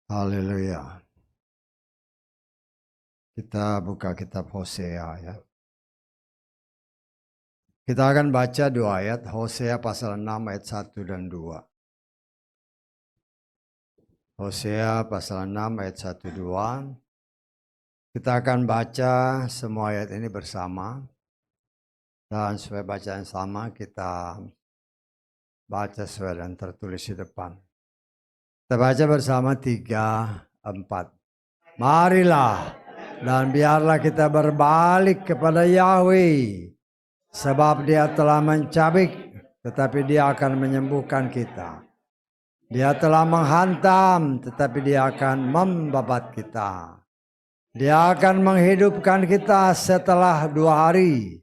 Haleluya. Kita buka kitab Hosea ya. Kita akan baca 2 ayat, Hosea pasal 6 ayat 1 dan 2. Hosea pasal 6 ayat 1 2. Kita akan baca semua ayat ini bersama. Dan supaya bacaan sama kita baca sesuai dan tertulis di depan. Kita baca bersama 3, 4. Marilah dan biarlah kita berbalik kepada Yahweh. Sebab dia telah mencabik, tetapi dia akan menyembuhkan kita. Dia telah menghantam, tetapi dia akan membabat kita. Dia akan menghidupkan kita setelah 2 hari.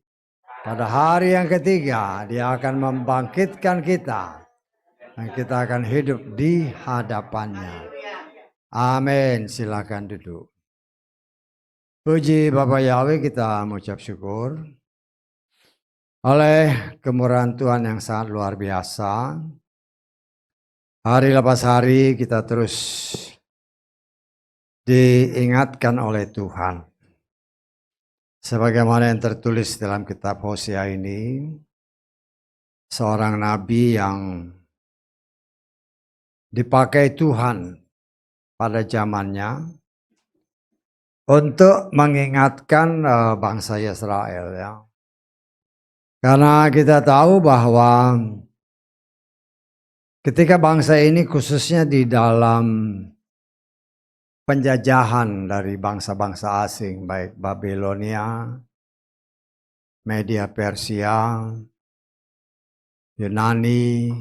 Pada hari yang ketiga, dia akan membangkitkan kita. Dan kita akan hidup di hadapannya. Amin. Silakan duduk. Puji Bapa Yahweh, kita mengucap syukur. Oleh kemurahan Tuhan yang sangat luar biasa, hari lepas hari kita terus diingatkan oleh Tuhan. Sebagaimana yang tertulis dalam kitab Hosea ini, seorang nabi yang dipakai Tuhan pada zamannya untuk mengingatkan bangsa Israel ya. Karena kita tahu bahwa ketika bangsa ini khususnya di dalam penjajahan dari bangsa-bangsa asing, baik Babilonia, Media Persia, Yunani,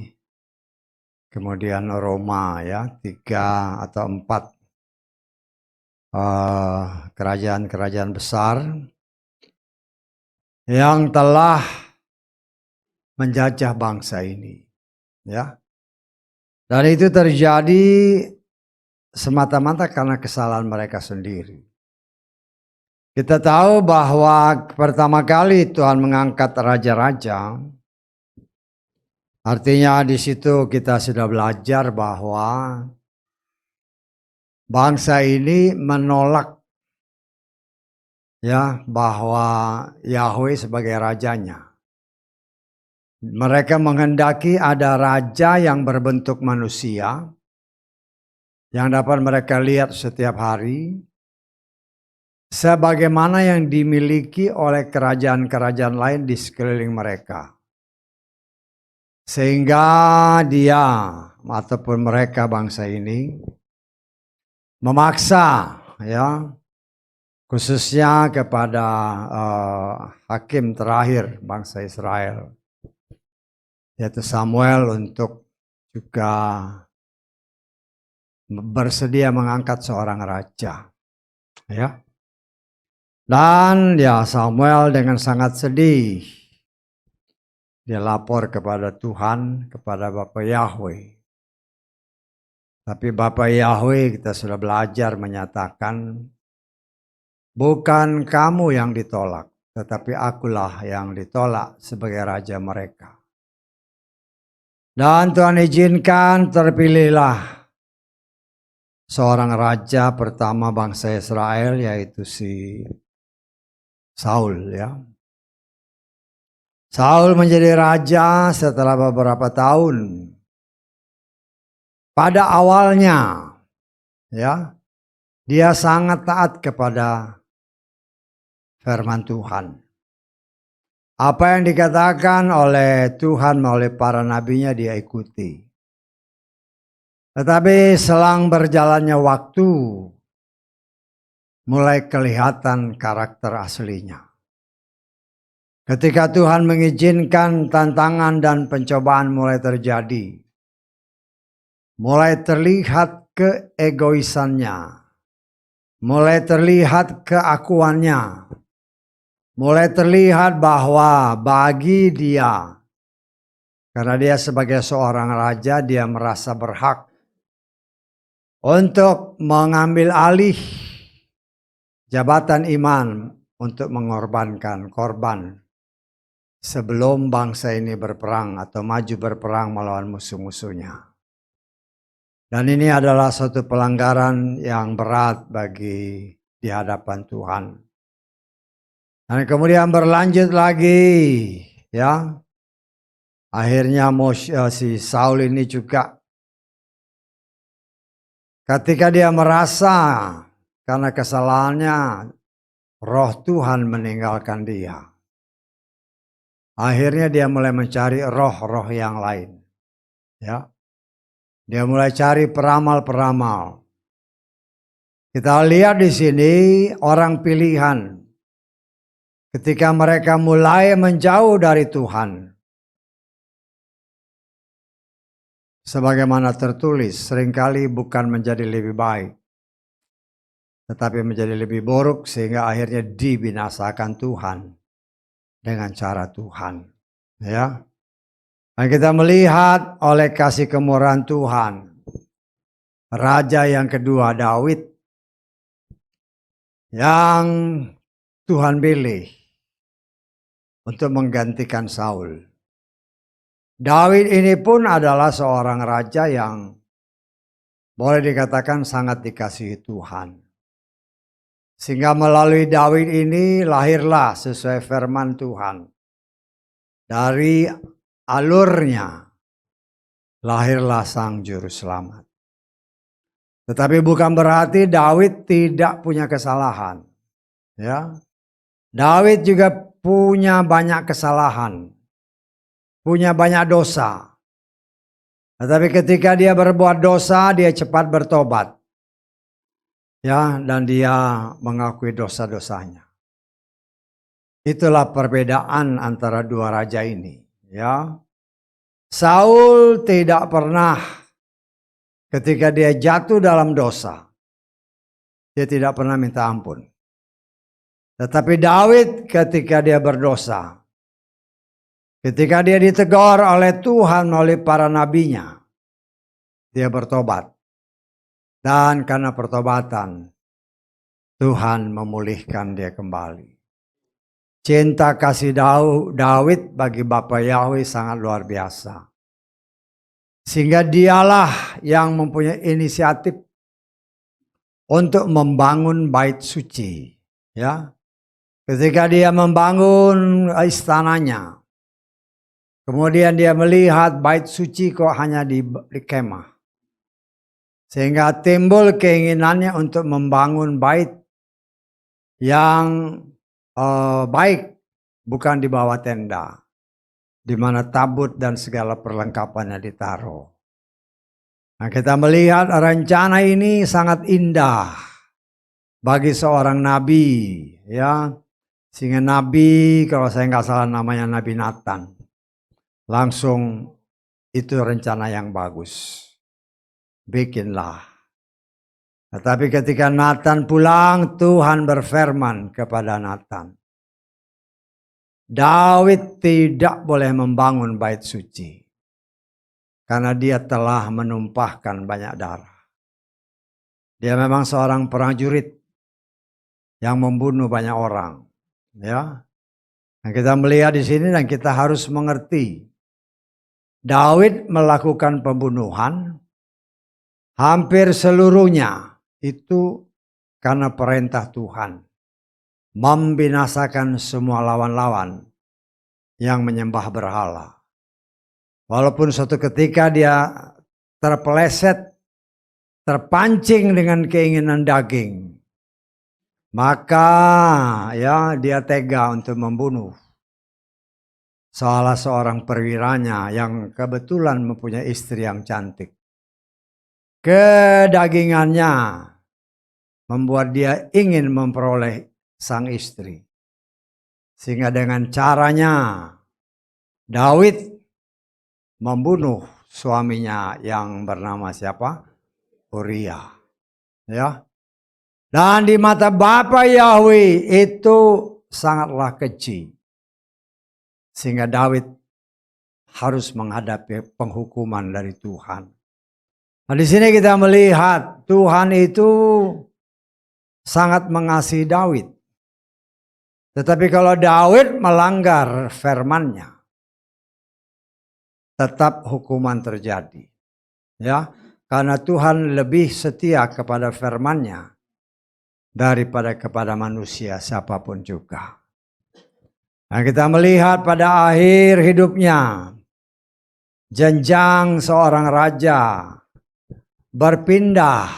kemudian Roma ya, 3 atau 4 kerajaan-kerajaan besar yang telah menjajah bangsa ini ya. Dan itu terjadi semata-mata karena kesalahan mereka sendiri. Kita tahu bahwa pertama kali Tuhan mengangkat raja-raja, artinya di situ kita sudah belajar bahwa bangsa ini menolak ya bahwa Yahweh sebagai rajanya. Mereka menghendaki ada raja yang berbentuk manusia yang dapat mereka lihat setiap hari, sebagaimana yang dimiliki oleh kerajaan-kerajaan lain di sekeliling mereka. Sehingga dia ataupun mereka bangsa ini memaksa ya, khususnya kepada hakim terakhir bangsa Israel, yaitu Samuel, untuk juga bersedia mengangkat seorang raja. Ya. Dan ya Samuel dengan sangat sedih, dia lapor kepada Tuhan, kepada Bapa Yahweh. Tapi Bapa Yahweh kita sudah belajar menyatakan, bukan kamu yang ditolak, tetapi akulah yang ditolak sebagai raja mereka. Dan Tuhan izinkan terpilihlah seorang raja pertama bangsa Israel, yaitu si Saul ya. Saul menjadi raja setelah beberapa tahun. Pada awalnya ya, dia sangat taat kepada firman Tuhan. Apa yang dikatakan oleh Tuhan melalui para nabinya dia ikuti. Tetapi selang berjalannya waktu, mulai kelihatan karakter aslinya. Ketika Tuhan mengizinkan tantangan dan pencobaan mulai terjadi, mulai terlihat keegoisannya, mulai terlihat keakuannya, mulai terlihat bahwa bagi dia, karena dia sebagai seorang raja, dia merasa berhak untuk mengambil alih jabatan iman untuk mengorbankan korban sebelum bangsa ini berperang atau maju berperang melawan musuh-musuhnya. Dan ini adalah suatu pelanggaran yang berat bagi di hadapan Tuhan. Dan kemudian berlanjut lagi, ya. Akhirnya si Saul ini juga ketika dia merasa karena kesalahannya roh Tuhan meninggalkan dia. Akhirnya dia mulai mencari roh-roh yang lain. Ya. Dia mulai cari peramal-peramal. Kita lihat di sini orang pilihan. Ketika mereka mulai menjauh dari Tuhan. Sebagaimana tertulis, seringkali bukan menjadi lebih baik, tetapi menjadi lebih buruk sehingga akhirnya dibinasakan Tuhan dengan cara Tuhan. Ya. Dan kita melihat oleh kasih kemurahan Tuhan, raja yang kedua Daud yang Tuhan pilih untuk menggantikan Saul. Daud ini pun adalah seorang raja yang boleh dikatakan sangat dikasihi Tuhan. Sehingga melalui Daud ini lahirlah sesuai firman Tuhan. Dari alurnya lahirlah Sang Juru Selamat. Tetapi bukan berarti Daud tidak punya kesalahan. Ya. Daud juga punya banyak kesalahan. Punya banyak dosa. Tetapi ketika dia berbuat dosa, dia cepat bertobat. Ya, dan dia mengakui dosa-dosanya. Itulah perbedaan antara dua raja ini, ya. Saul tidak pernah ketika dia jatuh dalam dosa, dia tidak pernah minta ampun. Tetapi Daud ketika dia berdosa, ketika dia ditegur oleh Tuhan oleh para nabinya, dia bertobat. Dan karena pertobatan, Tuhan memulihkan dia kembali. Cinta kasih Daud bagi Bapa Yahweh sangat luar biasa. Sehingga dialah yang mempunyai inisiatif untuk membangun bait suci. Ya. Ketika dia membangun istananya, kemudian dia melihat bait suci kok hanya di kemah. Sehingga timbul keinginannya untuk membangun bait yang baik, bukan di bawah tenda, di mana tabut dan segala perlengkapannya ditaruh. Nah, kita melihat rencana ini sangat indah bagi seorang nabi, ya. Sehingga nabi, kalau saya nggak salah namanya Nabi Nathan, langsung itu rencana yang bagus. Bikinlah. Tetapi ketika Nathan pulang, Tuhan berfirman kepada Nathan, Daud tidak boleh membangun bait suci karena dia telah menumpahkan banyak darah. Dia memang seorang prajurit yang membunuh banyak orang, ya. Dan kita melihat di sini dan kita harus mengerti, Daud melakukan pembunuhan hampir seluruhnya itu karena perintah Tuhan. Membinasakan semua lawan-lawan yang menyembah berhala. Walaupun suatu ketika dia terpeleset, terpancing dengan keinginan daging, maka ya dia tega untuk membunuh salah seorang perwiranya yang kebetulan mempunyai istri yang cantik. Kedagingannya membuat dia ingin memperoleh sang istri. Sehingga dengan caranya Daud membunuh suaminya yang bernama siapa? Uria. Ya. Dan di mata Bapa Yahweh itu sangatlah keji. Sehingga Daud harus menghadapi penghukuman dari Tuhan. Nah, di sini kita melihat Tuhan itu sangat mengasihi Daud. Tetapi kalau Daud melanggar firman-Nya, tetap hukuman terjadi. Ya, karena Tuhan lebih setia kepada firman-Nya daripada kepada manusia siapapun juga. Nah, kita melihat pada akhir hidupnya, jenjang seorang raja berpindah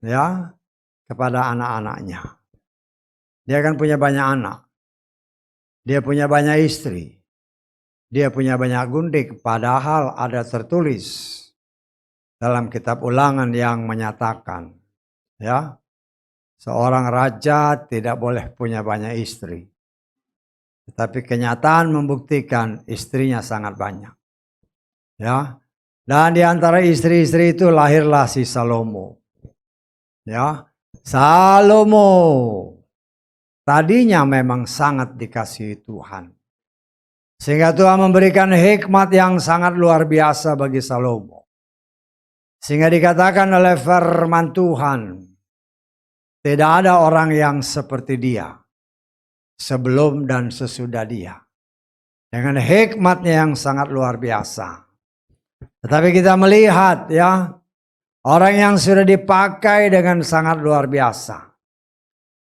ya kepada anak-anaknya. Dia kan punya banyak anak. Dia punya banyak istri. Dia punya banyak gundik, padahal ada tertulis dalam kitab Ulangan yang menyatakan, ya, seorang raja tidak boleh punya banyak istri. Tetapi kenyataan membuktikan istrinya sangat banyak. Ya. Dan di antara istri-istri itu lahirlah si Salomo. Ya. Salomo tadinya memang sangat dikasihi Tuhan. Sehingga Tuhan memberikan hikmat yang sangat luar biasa bagi Salomo. Sehingga dikatakan oleh firman Tuhan, tidak ada orang yang seperti dia sebelum dan sesudah dia. Dengan hikmatnya yang sangat luar biasa. Tetapi kita melihat ya, orang yang sudah dipakai dengan sangat luar biasa.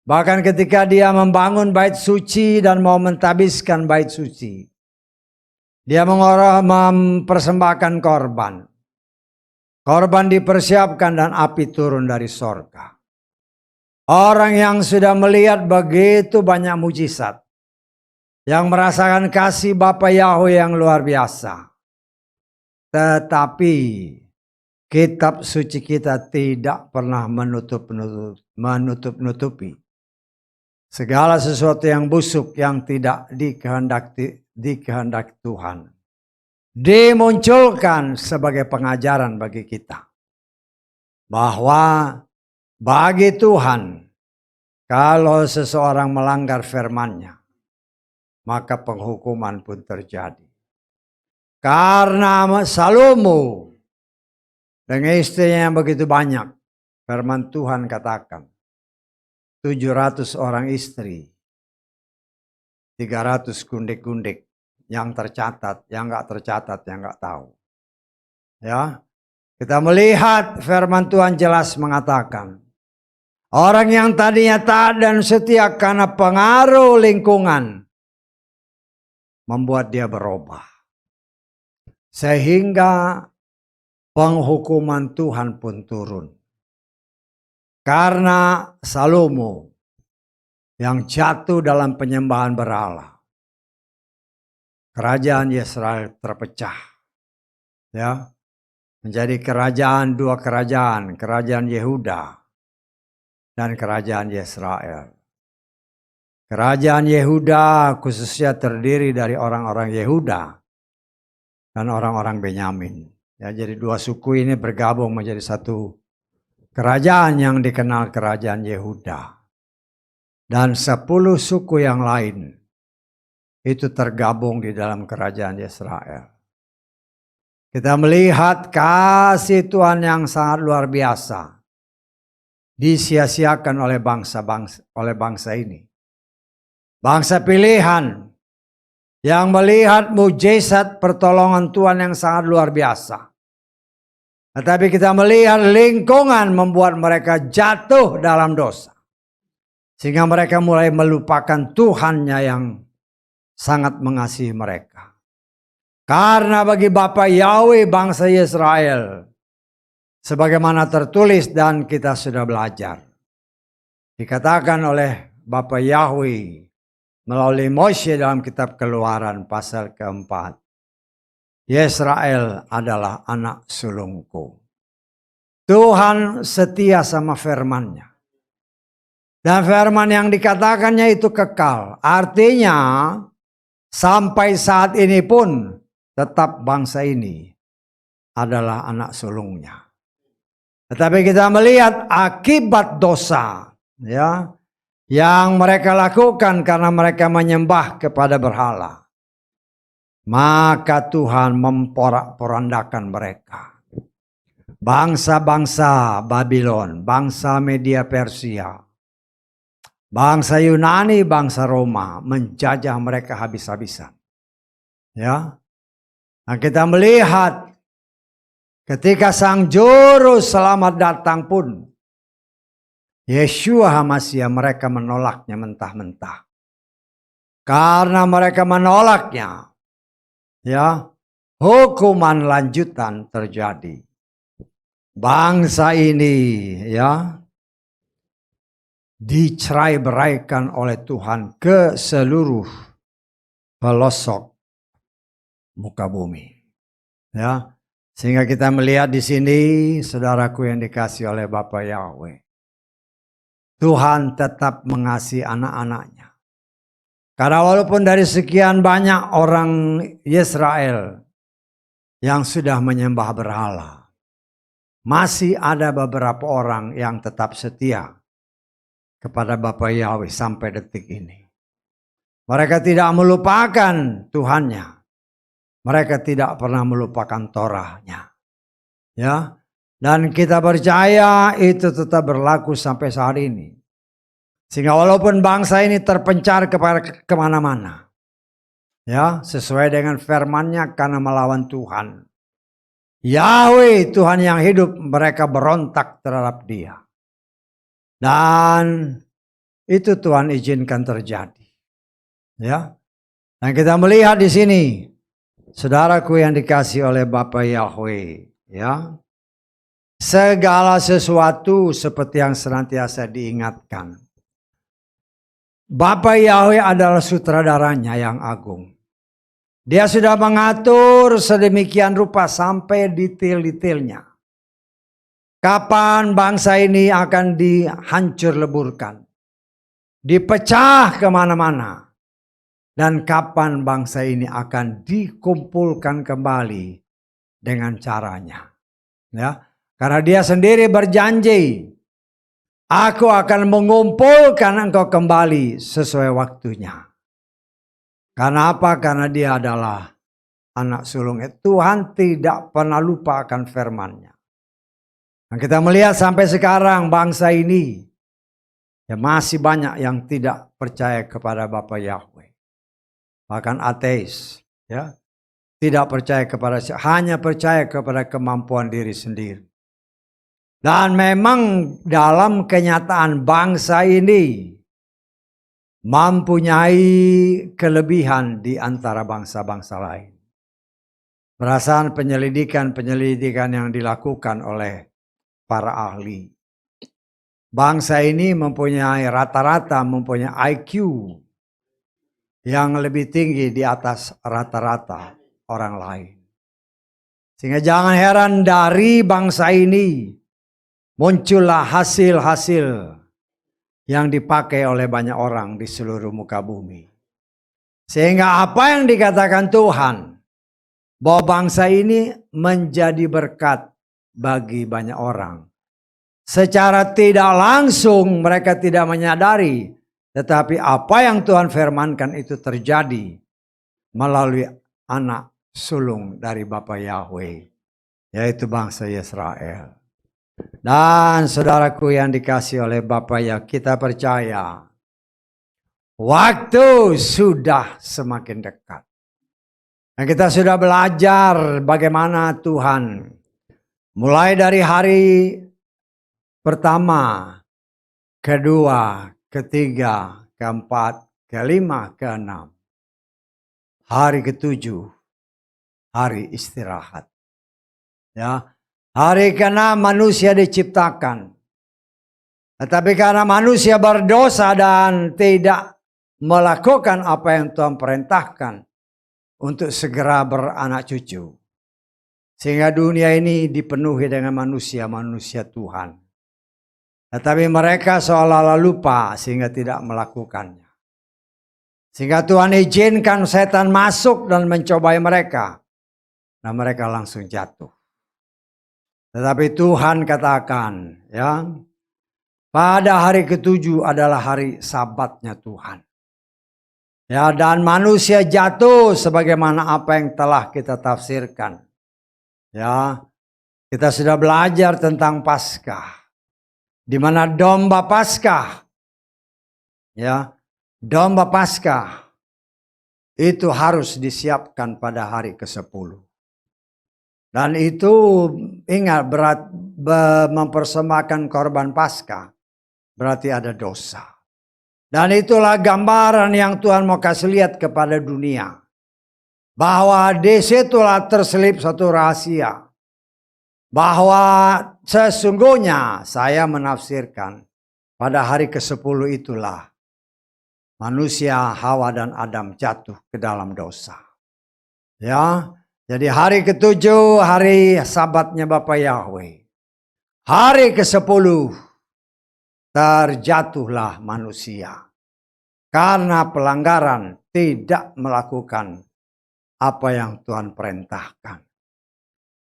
Bahkan ketika dia membangun bait suci dan mau mentabiskan bait suci, dia mempersembahkan korban. Korban dipersiapkan dan api turun dari sorga. Orang yang sudah melihat begitu banyak mujizat, yang merasakan kasih Bapa Yahweh yang luar biasa. Tetapi kitab suci kita tidak pernah menutup-nutupi segala sesuatu yang busuk yang tidak dikehendaki Tuhan. Dimunculkan sebagai pengajaran bagi kita. Bahwa bagi Tuhan, kalau seseorang melanggar firman-Nya, maka penghukuman pun terjadi. Karena Salomo dengan istrinya yang begitu banyak, firman Tuhan katakan, 700 orang istri, 300 gundik-gundik. Yang tercatat, yang enggak tercatat, yang enggak tahu. Ya, kita melihat firman Tuhan jelas mengatakan, orang yang tadinya taat dan setia karena pengaruh lingkungan, membuat dia berubah. Sehingga penghukuman Tuhan pun turun. Karena Salomo yang jatuh dalam penyembahan berhala. Kerajaan Israel terpecah, ya, menjadi kerajaan, dua kerajaan, kerajaan Yehuda dan kerajaan Israel. Kerajaan Yehuda khususnya terdiri dari orang-orang Yehuda dan orang-orang Benyamin. Ya, jadi dua suku ini bergabung menjadi satu kerajaan yang dikenal kerajaan Yehuda. Dan 10 suku yang lain itu tergabung di dalam kerajaan Israel. Kita melihat kasih Tuhan yang sangat luar biasa disia-siakan oleh bangsa ini. Bangsa pilihan yang melihat mujizat pertolongan Tuhan yang sangat luar biasa. Tetapi kita melihat lingkungan membuat mereka jatuh dalam dosa. Sehingga mereka mulai melupakan Tuhannya yang sangat mengasihi mereka. Karena bagi Bapa Yahweh bangsa Israel, sebagaimana tertulis dan kita sudah belajar, dikatakan oleh Bapa Yahweh melalui Moshe dalam kitab Keluaran pasal keempat, Israel adalah anak sulungku. Tuhan setia sama firman-Nya. Dan firman yang dikatakannya itu kekal. Artinya sampai saat ini pun tetap bangsa ini adalah anak sulungnya. Tetapi kita melihat akibat dosa ya yang mereka lakukan karena mereka menyembah kepada berhala. Maka Tuhan memporak-porandakan mereka. Bangsa-bangsa Babylon, bangsa Media Persia Bangsa Yunani, bangsa Roma menjajah mereka habis-habisan. Ya. Nah, kita melihat ketika Sang Juru Selamat datang pun, Yeshua HaMasyiah, mereka menolaknya mentah-mentah. Karena mereka menolaknya, ya, hukuman lanjutan terjadi. Bangsa ini, ya, dicerai-beraikan oleh Tuhan ke seluruh pelosok muka bumi. Ya, sehingga kita melihat di sini, saudaraku yang dikasihi oleh Bapa Yahweh, Tuhan tetap mengasihi anak-anaknya. Karena walaupun dari sekian banyak orang Israel yang sudah menyembah berhala, masih ada beberapa orang yang tetap setia kepada Bapa Yahweh sampai detik ini. Mereka tidak melupakan Tuhannya. Mereka tidak pernah melupakan Torahnya. Ya, dan kita percaya itu tetap berlaku sampai saat ini. Sehingga walaupun bangsa ini terpencar kemana-mana, ya, sesuai dengan firman-Nya, karena melawan Tuhan, Yahweh Tuhan yang hidup, mereka berontak terhadap Dia. Dan itu Tuhan izinkan terjadi. Ya. Dan kita melihat di sini, saudaraku yang dikasihi oleh Bapa Yahweh, ya, segala sesuatu seperti yang senantiasa diingatkan. Bapa Yahweh adalah sutradaranya yang agung. Dia sudah mengatur sedemikian rupa sampai detail-detailnya. Kapan bangsa ini akan dihancur leburkan, dipecah kemana-mana, dan kapan bangsa ini akan dikumpulkan kembali dengan caranya. Ya, karena Dia sendiri berjanji, aku akan mengumpulkan engkau kembali sesuai waktunya. Karena apa? Karena Dia adalah anak sulungnya. Tuhan tidak pernah lupa akan firman-Nya. Dan kita melihat sampai sekarang bangsa ini, ya, masih banyak yang tidak percaya kepada Bapa Yahweh. Bahkan ateis, ya, tidak percaya kepada, hanya percaya kepada kemampuan diri sendiri. Dan memang dalam kenyataan bangsa ini mempunyai kelebihan di antara bangsa-bangsa lain. Perasaan penyelidikan yang dilakukan oleh para ahli. Bangsa ini rata-rata mempunyai IQ yang lebih tinggi di atas rata-rata orang lain. Sehingga jangan heran dari bangsa ini muncullah hasil-hasil yang dipakai oleh banyak orang di seluruh muka bumi. Sehingga apa yang dikatakan Tuhan, bahwa bangsa ini menjadi berkat bagi banyak orang, secara tidak langsung mereka tidak menyadari, tetapi apa yang Tuhan firmankan itu terjadi melalui anak sulung dari Bapa Yahweh, yaitu bangsa Israel. Dan saudaraku yang dikasihi oleh Bapa ya, kita percaya waktu sudah semakin dekat. Dan kita sudah belajar bagaimana Tuhan mulai dari hari pertama, kedua, ketiga, keempat, kelima, keenam. Hari ketujuh, hari istirahat. Ya, hari keenam manusia diciptakan. Tetapi karena manusia berdosa dan tidak melakukan apa yang Tuhan perintahkan untuk segera beranak cucu, sehingga dunia ini dipenuhi dengan manusia-manusia Tuhan. Tetapi mereka seolah-olah lupa sehingga tidak melakukannya. Sehingga Tuhan izinkan setan masuk dan mencobai mereka. Dan mereka langsung jatuh. Tetapi Tuhan katakan, ya, pada hari ketujuh adalah hari sabatnya Tuhan. Ya, dan manusia jatuh sebagaimana apa yang telah kita tafsirkan. Ya, kita sudah belajar tentang Paskah, di mana domba Paskah Ya, domba Paskah itu harus disiapkan pada hari ke-10. Dan itu ingat mempersembahkan korban Paskah berarti ada dosa. Dan itulah gambaran yang Tuhan mau kasih lihat kepada dunia. Bahwa di situlah terselip satu rahasia. Bahwa sesungguhnya saya menafsirkan pada hari ke-10 itulah manusia Hawa dan Adam jatuh ke dalam dosa. Ya, jadi hari ke-7 hari Sabatnya Bapa Yahweh. Hari ke-10 terjatuhlah manusia karena pelanggaran tidak melakukan apa yang Tuhan perintahkan.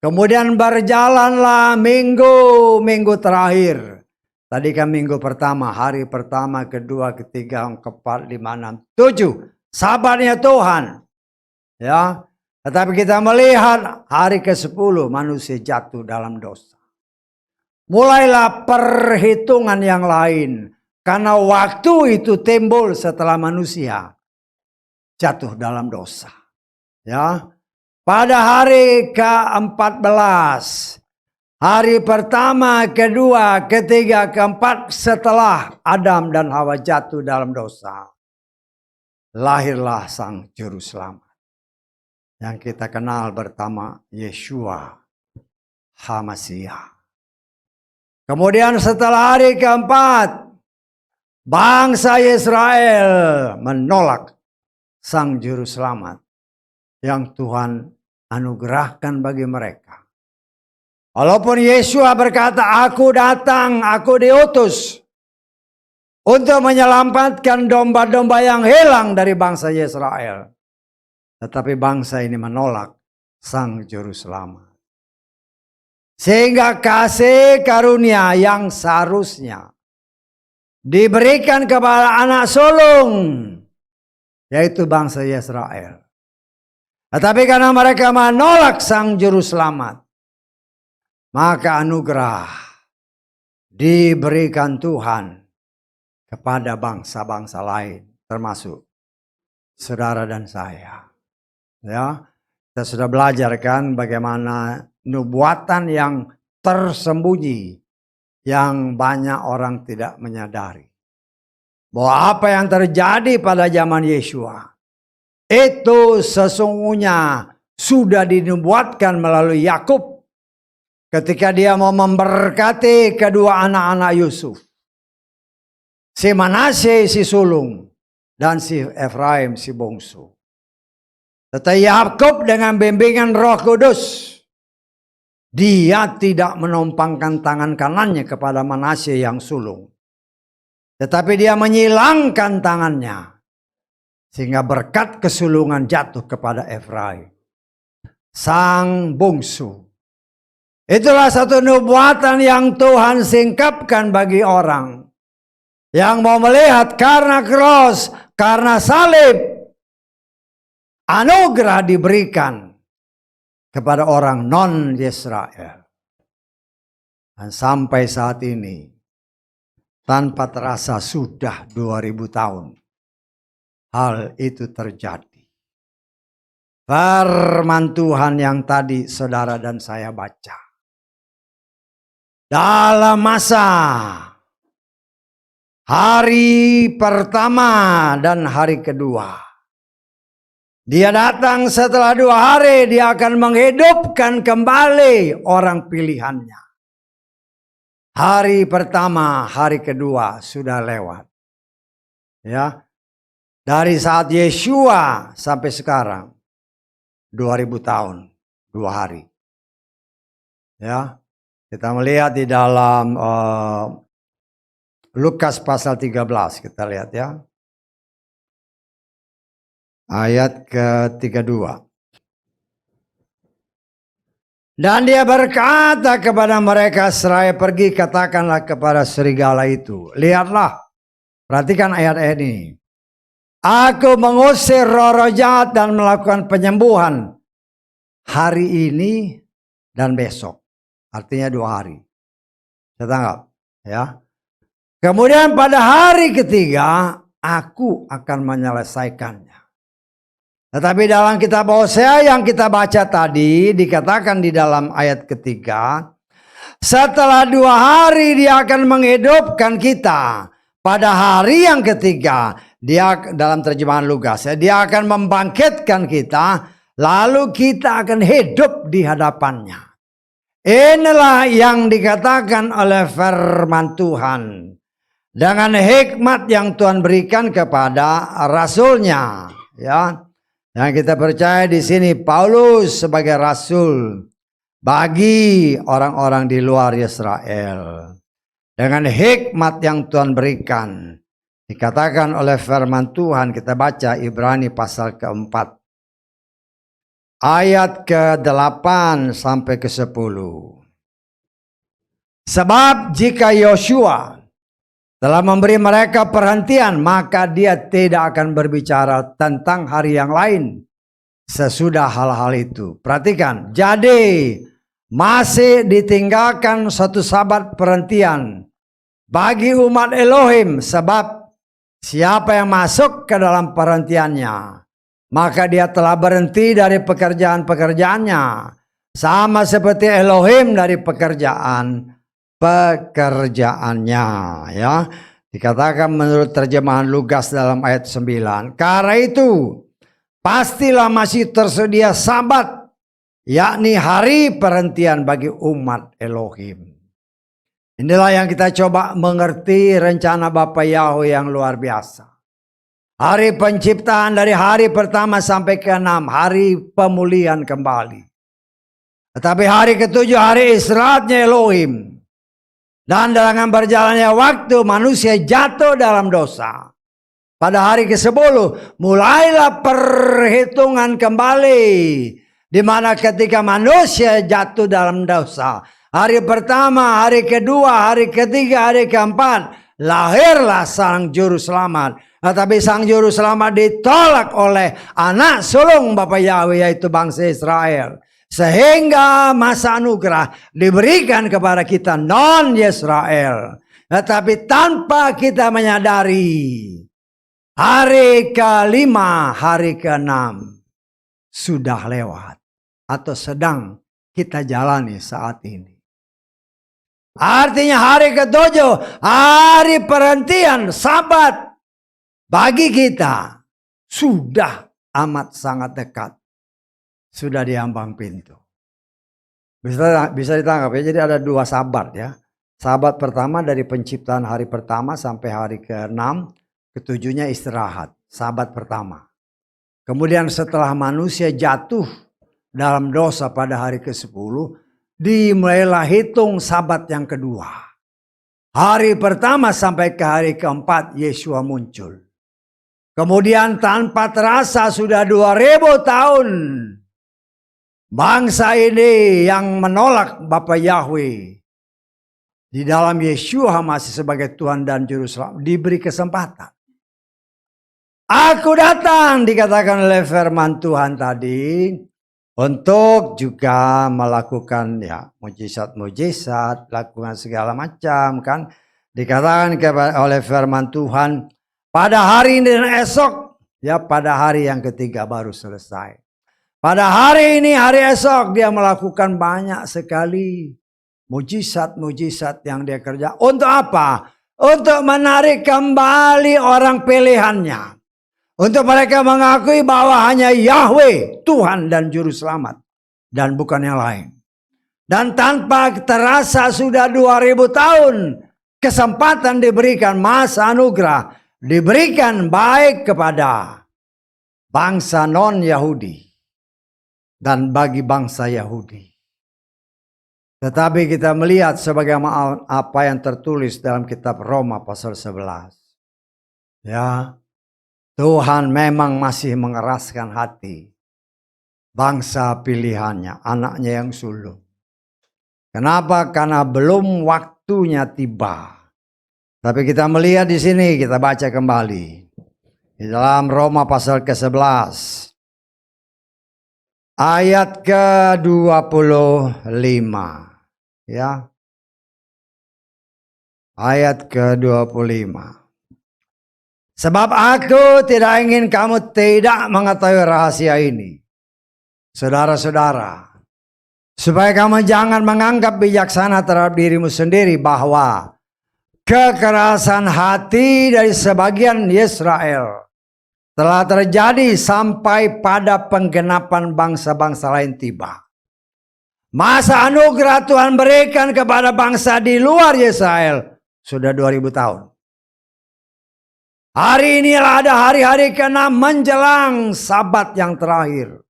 Kemudian berjalanlah minggu terakhir. Tadi kan minggu pertama, hari pertama, kedua, ketiga, keempat, 5, 6, 7. Sabatnya Tuhan. Ya, tetapi kita melihat hari ke-10 manusia jatuh dalam dosa. Mulailah perhitungan yang lain. Karena waktu itu timbul setelah manusia jatuh dalam dosa. Ya, pada hari ke-14, hari pertama, kedua, ketiga, keempat setelah Adam dan Hawa jatuh dalam dosa, lahirlah Sang Juru Selamat yang kita kenal bernama Yeshua HaMashiach. Kemudian setelah hari keempat, bangsa Israel menolak Sang Juru Selamat yang Tuhan anugerahkan bagi mereka. Walaupun Yeshua berkata, aku datang, aku diutus untuk menyelamatkan domba-domba yang hilang dari bangsa Israel. Tetapi bangsa ini menolak Sang Juru Selamat. Sehingga kasih karunia yang seharusnya diberikan kepada anak sulung, yaitu bangsa Israel. Tetapi karena mereka menolak Sang Juru Selamat, maka anugerah diberikan Tuhan kepada bangsa-bangsa lain, termasuk saudara dan saya. Ya, kita sudah belajar kan bagaimana nubuatan yang tersembunyi yang banyak orang tidak menyadari. Bahwa apa yang terjadi pada zaman Yeshua itu sesungguhnya sudah dinubuatkan melalui Yakub ketika dia mau memberkati kedua anak-anak Yusuf. Si Manasye si sulung dan si Efraim si bungsu. Tetapi Yakub dengan bimbingan Roh Kudus, dia tidak menumpangkan tangan kanannya kepada Manasye yang sulung. Tetapi dia menyilangkan tangannya. Sehingga berkat kesulungan jatuh kepada Efraim, sang bungsu. Itulah satu nubuatan yang Tuhan singkapkan bagi orang yang mau melihat karena cross, karena salib, anugerah diberikan kepada orang non-Israel. Dan sampai saat ini, tanpa terasa sudah 2000 tahun, hal itu terjadi. Firman Tuhan yang tadi saudara dan saya baca. Dalam masa hari pertama dan hari kedua, dia datang setelah 2 hari, dia akan menghidupkan kembali orang pilihannya. Hari pertama, hari kedua sudah lewat. Ya, dari saat Yeshua sampai sekarang 2000 tahun, 2 hari. Ya, kita melihat di dalam Lukas pasal 13, kita lihat ya. Ayat ke-32. Dan dia berkata kepada mereka, seraya pergi katakanlah kepada serigala itu, lihatlah, perhatikan ayat ini. Aku mengusir roh-roh jahat dan melakukan penyembuhan hari ini dan besok. Artinya 2 hari. Saya tangkap ya. Kemudian pada hari ketiga aku akan menyelesaikannya. Tetapi dalam kitab Hosea yang kita baca tadi, dikatakan di dalam ayat ketiga, setelah 2 hari dia akan menghidupkan kita. Pada hari yang ketiga, dia dalam terjemahan Lukas, dia akan membangkitkan kita, lalu kita akan hidup di hadapannya. Inilah yang dikatakan oleh firman Tuhan. Dengan hikmat yang Tuhan berikan kepada rasulnya, ya. Yang kita percaya di sini Paulus sebagai rasul bagi orang-orang di luar Israel. Dengan hikmat yang Tuhan berikan, dikatakan oleh firman Tuhan, kita baca Ibrani pasal ke-4. Ayat ke-8 sampai ke-10. Sebab jika Yosua telah memberi mereka perhentian, maka dia tidak akan berbicara tentang hari yang lain sesudah hal-hal itu. Perhatikan, jadi masih ditinggalkan satu sabat perhentian bagi umat Elohim, sebab siapa yang masuk ke dalam perhentiannya, maka dia telah berhenti dari pekerjaan-pekerjaannya, sama seperti Elohim dari pekerjaannya, ya. Dikatakan menurut terjemahan Lukas dalam ayat 9. Karena itu pastilah masih tersedia sabat, yakni hari perhentian bagi umat Elohim. Inilah yang kita coba mengerti rencana Bapa Yahweh yang luar biasa. Hari penciptaan dari hari pertama sampai ke-6, hari pemulihan kembali. Tetapi hari ke-7 hari istirahatnya Elohim. Dan dengan berjalannya waktu manusia jatuh dalam dosa. Pada hari ke-10 mulailah perhitungan kembali. Di mana ketika manusia jatuh dalam dosa. Hari pertama, hari kedua, hari ketiga, hari keempat. Lahirlah sang juru selamat. Tetapi sang juru selamat ditolak oleh anak sulung Bapa Yahweh, yaitu bangsa Israel. Sehingga masa anugerah diberikan kepada kita non-Israel. Tetapi tanpa kita menyadari, hari ke-5, hari ke-6 sudah lewat. Atau sedang kita jalani saat ini. Artinya hari ke-7, hari perhentian sabat bagi kita sudah amat sangat dekat. Sudah di ambang pintu. Bisa ditangkap ya. Jadi ada 2 sabat ya. Sabat pertama dari penciptaan hari pertama sampai hari ke-6. Ke-7-nya istirahat. Sabat pertama. Kemudian setelah manusia jatuh dalam dosa pada hari ke-10. Dimulailah hitung sabat yang kedua. Hari pertama sampai ke hari ke-4 Yesua muncul. Kemudian tanpa terasa sudah 2000 tahun. Bangsa ini yang menolak Bapa Yahweh di dalam Yeshua masih sebagai Tuhan dan Juru Selamat diberi kesempatan. Aku datang dikatakan oleh firman Tuhan tadi untuk juga melakukan ya mujizat-mujizat, lakukan segala macam kan. Dikatakan oleh firman Tuhan pada hari ini dan esok ya pada hari yang ketiga baru selesai. Pada hari ini, hari esok dia melakukan banyak sekali mujizat-mujizat yang dia kerja. Untuk apa? Untuk menarik kembali orang pilihannya. Untuk mereka mengakui bahwa hanya Yahweh, Tuhan dan Juru Selamat. Dan bukan yang lain. Dan tanpa terasa sudah 2000 tahun kesempatan diberikan, masa anugerah diberikan baik kepada bangsa non-Yahudi. Dan bagi bangsa Yahudi. Tetapi kita melihat sebagaimana apa yang tertulis dalam kitab Roma pasal 11. Ya, Tuhan memang masih mengeraskan hati bangsa pilihannya, anaknya yang sulung. Kenapa? Karena belum waktunya tiba. Tapi kita melihat di sini, kita baca kembali. Di dalam Roma pasal ke-11. Ayat ke-25 ya. Ayat ke-25. Sebab aku tidak ingin kamu tidak mengetahui rahasia ini, saudara-saudara, supaya kamu jangan menganggap bijaksana terhadap dirimu sendiri bahwa kekerasan hati dari sebagian Israel telah terjadi sampai pada penggenapan bangsa-bangsa lain tiba. Masa anugerah Tuhan berikan kepada bangsa di luar Israel sudah 2000 tahun. Hari inilah ada hari-hari ke-6 menjelang Sabat yang terakhir.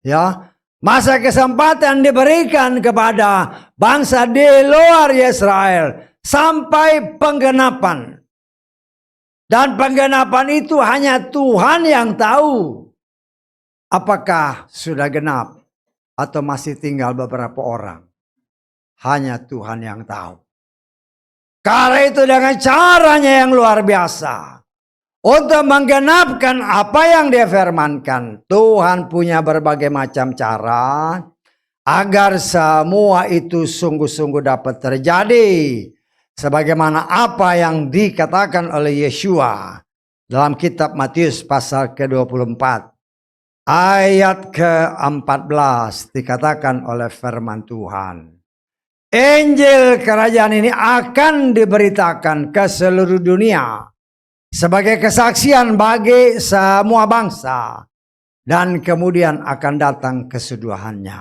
Ya, masa kesempatan diberikan kepada bangsa di luar Israel sampai penggenapan. Dan penggenapan itu hanya Tuhan yang tahu. Apakah sudah genap atau masih tinggal beberapa orang? Hanya Tuhan yang tahu. Karena itu dengan caranya yang luar biasa. Untuk menggenapkan apa yang dia firmankan. Tuhan punya berbagai macam cara. Agar semua itu sungguh-sungguh dapat terjadi. Sebagaimana apa yang dikatakan oleh Yeshua. Dalam kitab Matius pasal ke-24. Ayat ke-14 dikatakan oleh firman Tuhan. Injil kerajaan ini akan diberitakan ke seluruh dunia sebagai kesaksian bagi semua bangsa dan kemudian akan datang kesudahannya.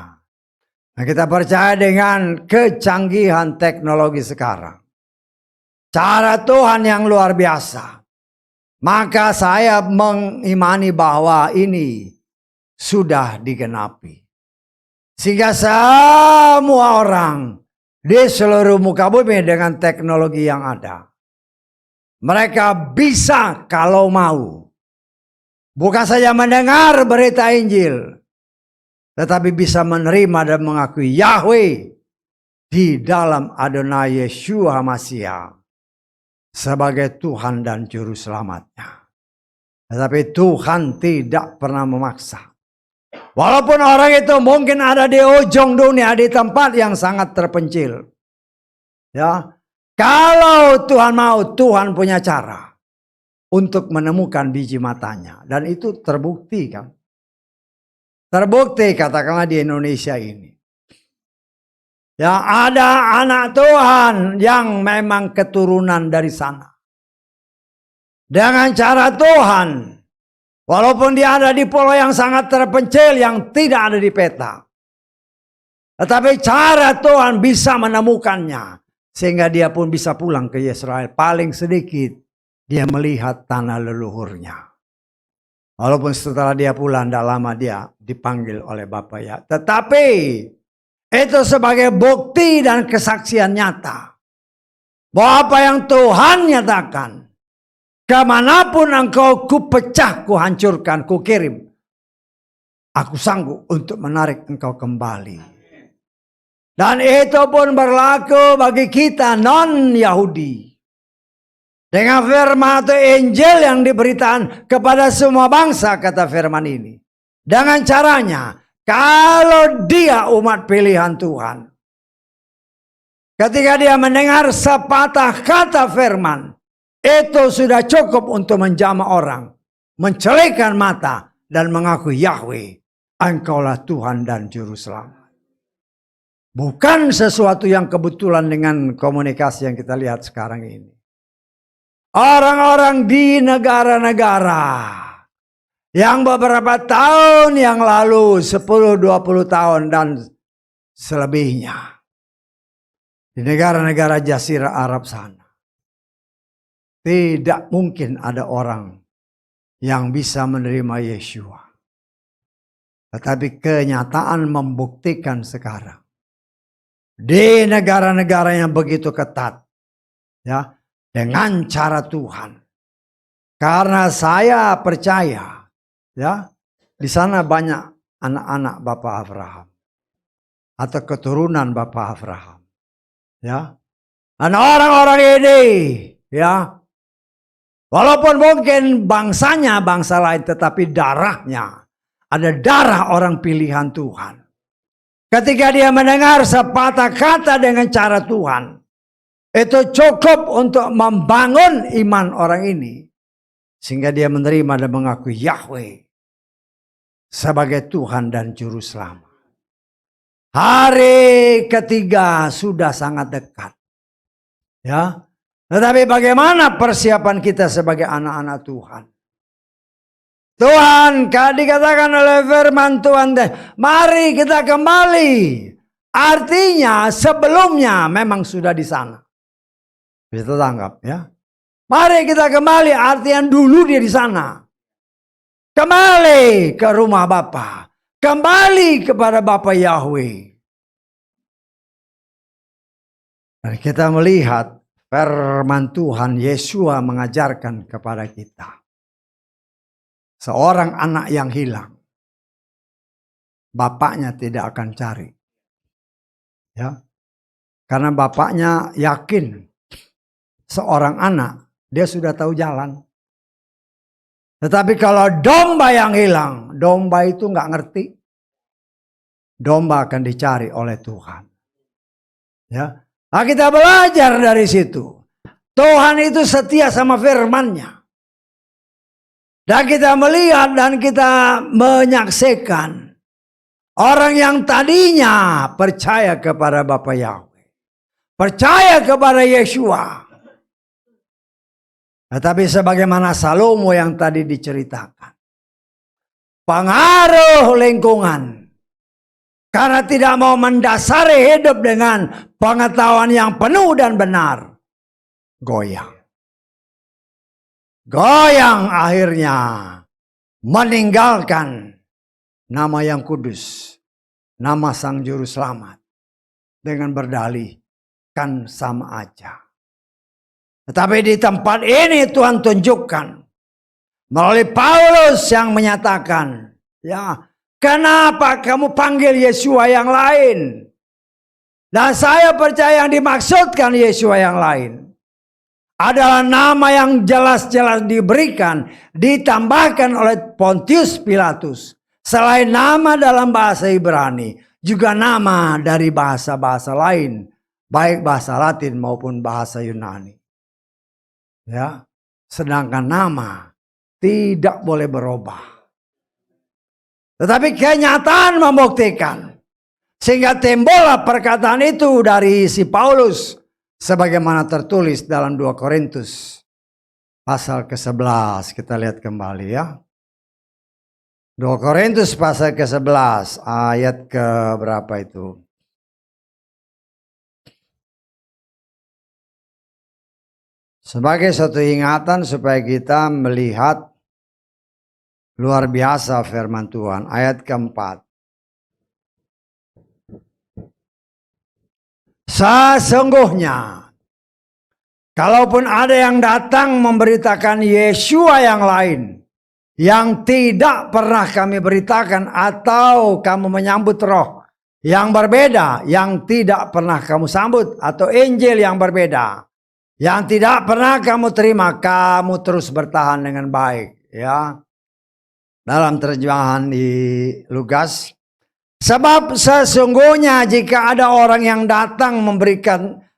Nah, kita percaya dengan kecanggihan teknologi sekarang, cara Tuhan yang luar biasa, maka saya mengimani bahwa ini sudah digenapi sehingga semua orang di seluruh muka bumi dengan teknologi yang ada. Mereka bisa kalau mau. Bukan saja mendengar berita Injil. Tetapi bisa menerima dan mengakui Yahweh di dalam Adonai Yeshua Mashiach. Sebagai Tuhan dan Juru Selamatnya. Tetapi Tuhan tidak pernah memaksa. Walaupun orang itu mungkin ada di ujung dunia, di tempat yang sangat terpencil. Ya, kalau Tuhan mau, Tuhan punya cara untuk menemukan biji matanya. Dan itu terbukti kan. Terbukti katakanlah di Indonesia ini. Ya, ada anak Tuhan yang memang keturunan dari sana. Dengan cara Tuhan. Walaupun dia ada di pulau yang sangat terpencil, yang tidak ada di peta. Tetapi cara Tuhan bisa menemukannya. Sehingga dia pun bisa pulang ke Israel. Paling sedikit dia melihat tanah leluhurnya. Walaupun setelah dia pulang, tidak lama dia dipanggil oleh Bapa ya. Tetapi itu sebagai bukti dan kesaksian nyata. Bahwa apa yang Tuhan nyatakan. Kemanapun engkau kupecah, kuhancurkan, kukirim. Aku sanggup untuk menarik engkau kembali. Dan itu pun berlaku bagi kita non-Yahudi. Dengan firman atau Injil yang diberitakan kepada semua bangsa, kata firman ini. Dengan caranya, kalau dia umat pilihan Tuhan. Ketika dia mendengar sepatah kata firman. Itu sudah cukup untuk menjamah orang. Mencelikan mata. Dan mengakui Yahweh. Engkaulah Tuhan dan Juru Selamat. Bukan sesuatu yang kebetulan dengan komunikasi yang kita lihat sekarang ini. Orang-orang di negara-negara. Yang beberapa tahun yang lalu. 10-20 tahun dan selebihnya. Di negara-negara Jazirah Arab sana. Tidak mungkin ada orang yang bisa menerima Yeshua. Tetapi kenyataan membuktikan sekarang. Di negara-negara yang begitu ketat. Ya, dengan cara Tuhan. Karena saya percaya. Ya, di sana banyak anak-anak Bapak Abraham. Atau keturunan Bapak Abraham. Ya. Dan orang-orang ini. Ya. Walaupun mungkin bangsanya bangsa lain, tetapi darahnya ada darah orang pilihan Tuhan. Ketika dia mendengar sepatah kata dengan cara Tuhan, itu cukup untuk membangun iman orang ini. Sehingga dia menerima dan mengakui Yahweh sebagai Tuhan dan Juru Selamat. Hari ketiga sudah sangat dekat. Ya. Tetapi bagaimana persiapan kita sebagai anak-anak Tuhan? Tuhan, dikatakan oleh firman Tuhan, mari kita kembali. Artinya sebelumnya memang sudah di sana. Bisa tangkap ya. Mari kita kembali, artinya dulu dia di sana. Kembali ke rumah Bapa. Kembali kepada Bapa Yahweh. Dan kita melihat firman Tuhan Yesua mengajarkan kepada kita. Seorang anak yang hilang, bapaknya tidak akan cari. Ya. Karena bapaknya yakin seorang anak, dia sudah tahu jalan. Tetapi kalau domba yang hilang, domba itu nggak ngerti. Domba akan dicari oleh Tuhan. Ya. Nah, kita belajar dari situ. Tuhan itu setia sama firman-Nya. Dan kita melihat dan kita menyaksikan orang yang tadinya percaya kepada Bapa Yahweh, percaya kepada Yesua. Tetapi sebagaimana Salomo yang tadi diceritakan, pengaruh lingkungan, karena tidak mau mendasari hidup dengan pengetahuan yang penuh dan benar, goyang. Goyang akhirnya meninggalkan nama yang kudus, nama Sang Juru Selamat, dengan berdalih kan sama aja. Tetapi di tempat ini Tuhan tunjukkan melalui Paulus yang menyatakan, ya, kenapa kamu panggil Yesua yang lain? Dan saya percaya yang dimaksudkan Yesua yang lain adalah nama yang jelas-jelas diberikan, ditambahkan oleh Pontius Pilatus. Selain nama dalam bahasa Ibrani, juga nama dari bahasa-bahasa lain, baik bahasa Latin maupun bahasa Yunani. Ya, sedangkan nama tidak boleh berubah. Tetapi kenyataan membuktikan, sehingga timbullah perkataan itu dari si Paulus, sebagaimana tertulis dalam 2 Korintus pasal ke-11. Kita lihat kembali ya. 2 Korintus pasal ke-11 ayat ke berapa itu? Sebagai satu ingatan supaya kita melihat luar biasa firman Tuhan. Ayat ke-4. Sesungguhnya, kalaupun ada yang datang memberitakan Yesua yang lain, yang tidak pernah kami beritakan, atau kamu menyambut roh yang berbeda, yang tidak pernah kamu sambut, atau Injil yang berbeda, yang tidak pernah kamu terima, kamu terus bertahan dengan baik. Ya, dalam terjemahan di Lukas, sebab sesungguhnya jika ada orang yang datang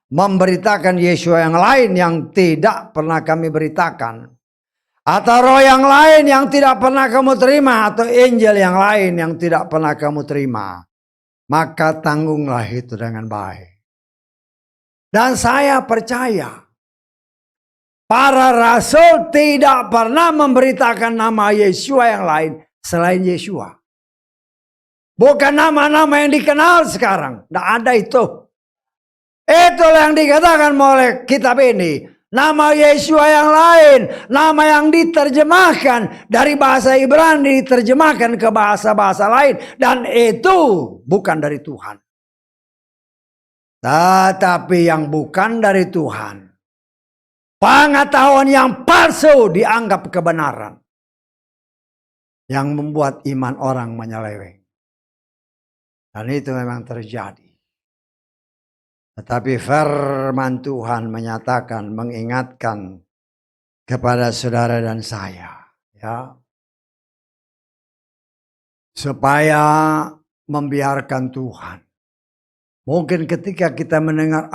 memberitakan Yesua yang lain yang tidak pernah kami beritakan, atau roh yang lain yang tidak pernah kamu terima, atau Injil yang lain yang tidak pernah kamu terima, maka tanggunglah itu dengan baik. Dan saya percaya para rasul tidak pernah memberitakan nama Yesua yang lain selain Yesua. Bukan nama-nama yang dikenal sekarang. Tidak ada itu. Itulah yang dikatakan oleh kitab ini. Nama Yesua yang lain. Nama yang diterjemahkan dari bahasa Ibrani diterjemahkan ke bahasa-bahasa lain. Dan itu bukan dari Tuhan. Tetapi yang bukan dari Tuhan, pengetahuan yang palsu dianggap kebenaran, yang membuat iman orang menyeleweng. Dan itu memang terjadi. Tetapi firman Tuhan menyatakan, mengingatkan kepada saudara dan saya, ya, supaya membiarkan Tuhan. Mungkin ketika kita mendengar,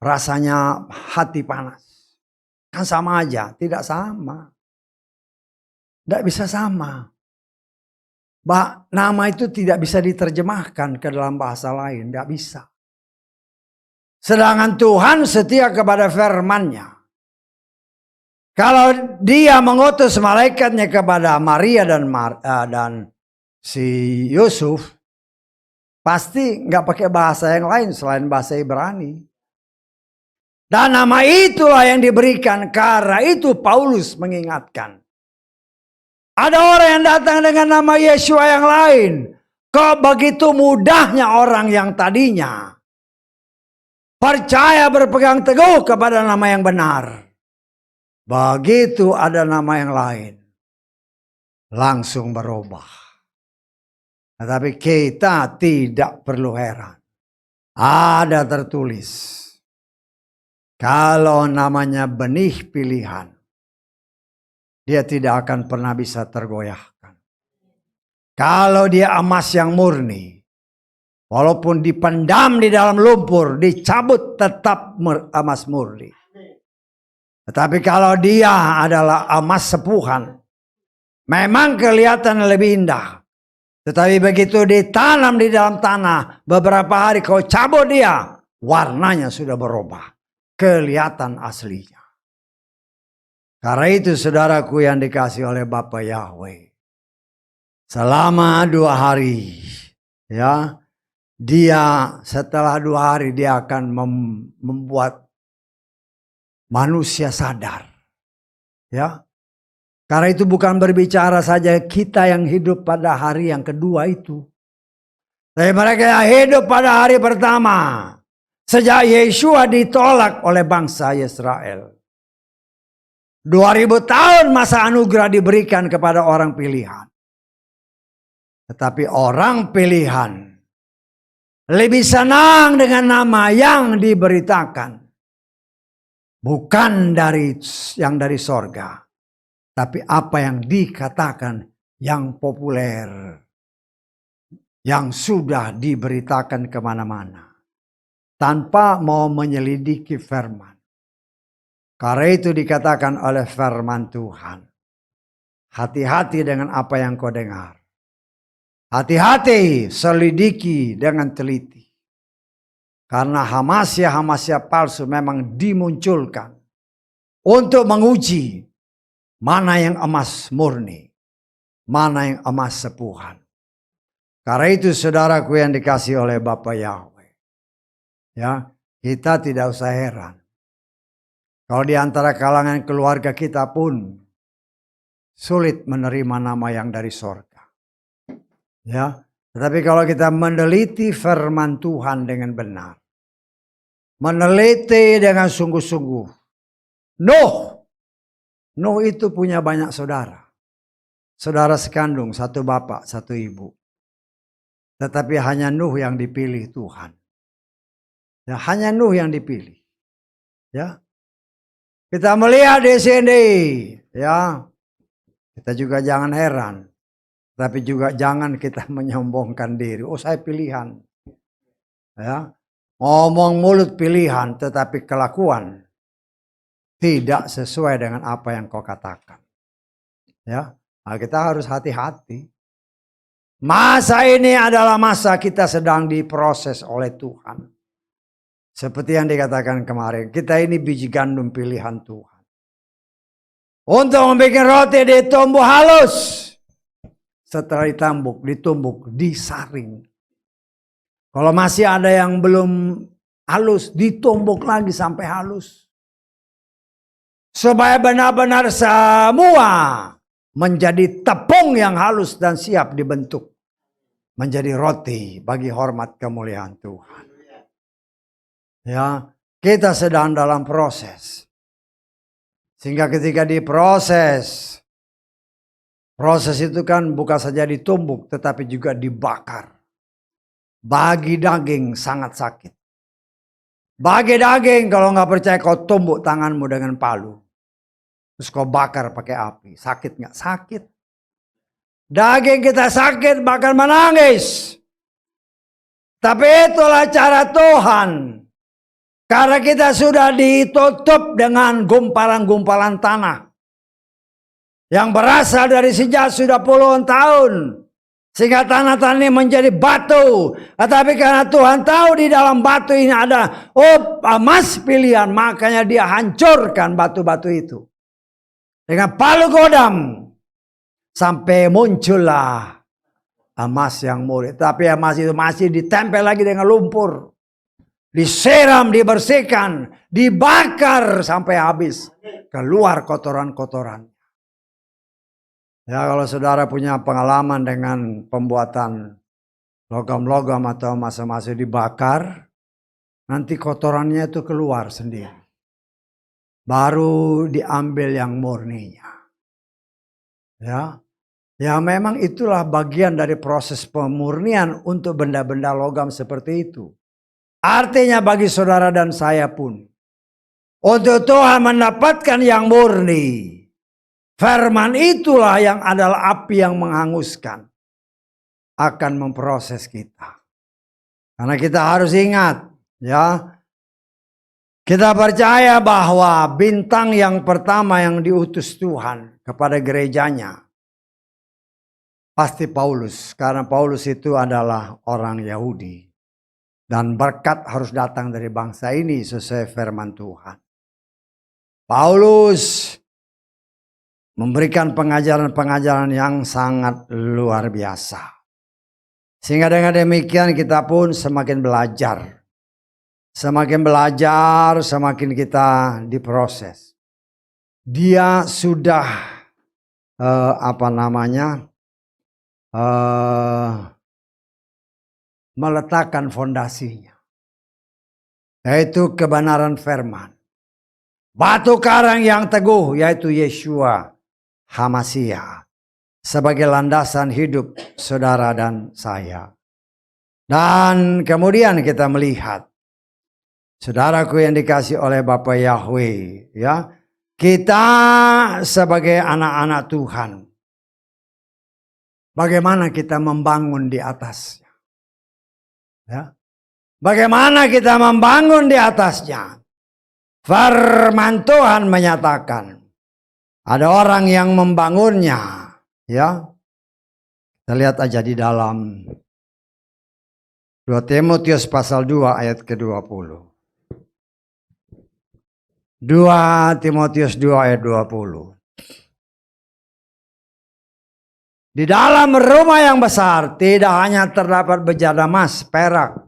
rasanya hati panas. Kan sama aja, tidak sama. Tidak bisa sama. Nama itu tidak bisa diterjemahkan ke dalam bahasa lain, tidak bisa. Sedangkan Tuhan setia kepada firman-Nya. Kalau Dia mengutus malaikatnya kepada Maria dan si Yusuf, pasti nggak pakai bahasa yang lain selain bahasa Ibrani. Dan nama itulah yang diberikan. Karena itu Paulus mengingatkan. Ada orang yang datang dengan nama Yeshua yang lain. Kok begitu mudahnya orang yang tadinya percaya berpegang teguh kepada nama yang benar. Begitu ada nama yang lain, langsung berubah. Tetapi kita tidak perlu heran. Ada tertulis. Kalau namanya benih pilihan, dia tidak akan pernah bisa tergoyahkan. Kalau dia emas yang murni, walaupun dipendam di dalam lumpur, dicabut tetap emas murni. Tetapi kalau dia adalah emas sepuhan, memang kelihatan lebih indah. Tetapi begitu ditanam di dalam tanah, beberapa hari kau cabut dia, warnanya sudah berubah. Kelihatan aslinya. Karena itu saudaraku yang dikasih oleh Bapa Yahweh. Selama 2 hari, ya, dia setelah 2 hari dia akan membuat manusia sadar. Ya. Karena itu bukan berbicara saja kita yang hidup pada hari yang kedua itu. Tapi mereka yang hidup pada hari pertama. Sejak Yeshua ditolak oleh bangsa Israel. 2000 tahun masa anugerah diberikan kepada orang pilihan. Tetapi orang pilihan lebih senang dengan nama yang diberitakan. Bukan yang dari sorga. Tapi apa yang dikatakan yang populer. Yang sudah diberitakan kemana-mana. Tanpa mau menyelidiki firman. Karena itu dikatakan oleh firman Tuhan. Hati-hati dengan apa yang kau dengar. Hati-hati selidiki dengan teliti. Karena hamasya palsu memang dimunculkan. Untuk menguji mana yang emas murni. Mana yang emas sepuhan. Karena itu saudaraku yang dikasih oleh Bapa Yahweh. Ya, kita tidak usah heran. Kalau di antara kalangan keluarga kita pun sulit menerima nama yang dari sorga. Ya, tetapi kalau kita meneliti firman Tuhan dengan benar. Meneliti dengan sungguh-sungguh. Nuh itu punya banyak saudara. Saudara sekandung, 1 bapak, 1 ibu. Tetapi hanya Nuh yang dipilih Tuhan. Ya, hanya Nuh yang dipilih. Ya. Kita melihat di sini, ya. Kita juga jangan heran. Tapi juga jangan kita menyombongkan diri. Oh, saya pilihan. Ya. Ngomong mulut pilihan, tetapi kelakuan tidak sesuai dengan apa yang kau katakan. Ya. Nah, kita harus hati-hati. Masa ini adalah masa kita sedang diproses oleh Tuhan. Seperti yang dikatakan kemarin, kita ini biji gandum pilihan Tuhan. Untuk membuat roti ditumbuk halus. Setelah ditumbuk, disaring. Kalau masih ada yang belum halus, ditumbuk lagi sampai halus. Supaya benar-benar semua menjadi tepung yang halus dan siap dibentuk. Menjadi roti bagi hormat kemuliaan Tuhan. Ya, kita sedang dalam proses. Sehingga ketika diproses, proses itu kan bukan saja ditumbuk tetapi juga dibakar. Bagi daging sangat sakit. Bagi daging kalau nggak percaya kau tumbuk tanganmu dengan palu. Terus kau bakar pakai api. Sakit nggak? Sakit. Daging kita sakit bahkan menangis. Tapi itulah cara Tuhan. Karena kita sudah ditutup dengan gumpalan-gumpalan tanah. Yang berasal dari sejak sudah puluhan tahun. Sehingga tanah-tanah ini menjadi batu. Tetapi karena Tuhan tahu di dalam batu ini ada emas pilihan. Makanya dia hancurkan batu-batu itu. Dengan palu godam. Sampai muncullah emas yang murni. Tapi emas itu masih ditempel lagi dengan lumpur. Diseram, dibersihkan. Dibakar sampai habis. Keluar kotoran-kotoran. Ya, kalau saudara punya pengalaman dengan pembuatan logam-logam atau emas-emas dibakar, nanti kotorannya itu keluar sendiri. Baru diambil yang murninya. Ya memang itulah bagian dari proses pemurnian untuk benda-benda logam seperti itu. Artinya bagi saudara dan saya pun, untuk Tuhan mendapatkan yang murni, firman itulah yang adalah api yang menghanguskan. Akan memproses kita. Karena kita harus ingat. Ya, kita percaya bahwa bintang yang pertama yang diutus Tuhan kepada gerejanya. Pasti Paulus. Karena Paulus itu adalah orang Yahudi. Dan berkat harus datang dari bangsa ini sesuai firman Tuhan. Paulus memberikan pengajaran-pengajaran yang sangat luar biasa. Sehingga dengan demikian kita pun semakin belajar. Semakin belajar, semakin kita diproses. Dia sudah meletakkan fondasinya. Yaitu kebenaran firman. Batu karang yang teguh yaitu Yeshua HaMashiach. Sebagai landasan hidup saudara dan saya. Dan kemudian kita melihat. Saudaraku yang dikasih oleh Bapa Yahweh. Ya, kita sebagai anak-anak Tuhan. Bagaimana kita membangun di atasnya. Ya. Bagaimana kita membangun di atasnya. Firman Tuhan menyatakan. Ada orang yang membangunnya. Ya, kita lihat aja di dalam 2 Timotius pasal 2 ayat ke-20. 2 Timotius 2 ayat 20. Di dalam rumah yang besar tidak hanya terdapat bejana emas, perak,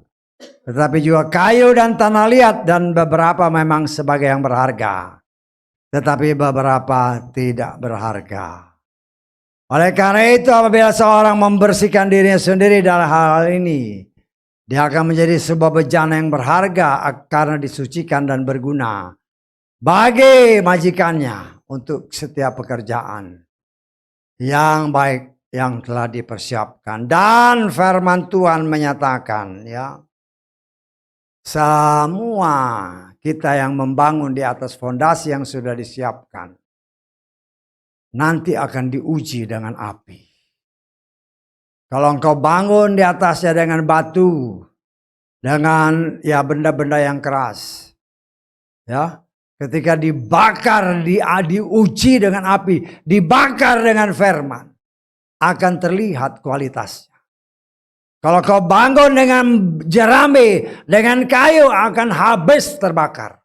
tetapi juga kayu dan tanah liat dan beberapa memang sebagai yang berharga. Tetapi beberapa tidak berharga. Oleh karena itu apabila seorang membersihkan dirinya sendiri dalam hal ini, dia akan menjadi sebuah bejana yang berharga karena disucikan dan berguna bagi majikannya untuk setiap pekerjaan yang baik yang telah dipersiapkan. Dan firman Tuhan menyatakan ya, semua kita yang membangun di atas fondasi yang sudah disiapkan nanti akan diuji dengan api. Kalau engkau bangun di atasnya dengan batu, dengan ya benda-benda yang keras, ya, ketika dibakar, diuji dengan api, dibakar dengan firman, akan terlihat kualitasnya. Kalau kau bangun dengan jerami, dengan kayu, akan habis terbakar.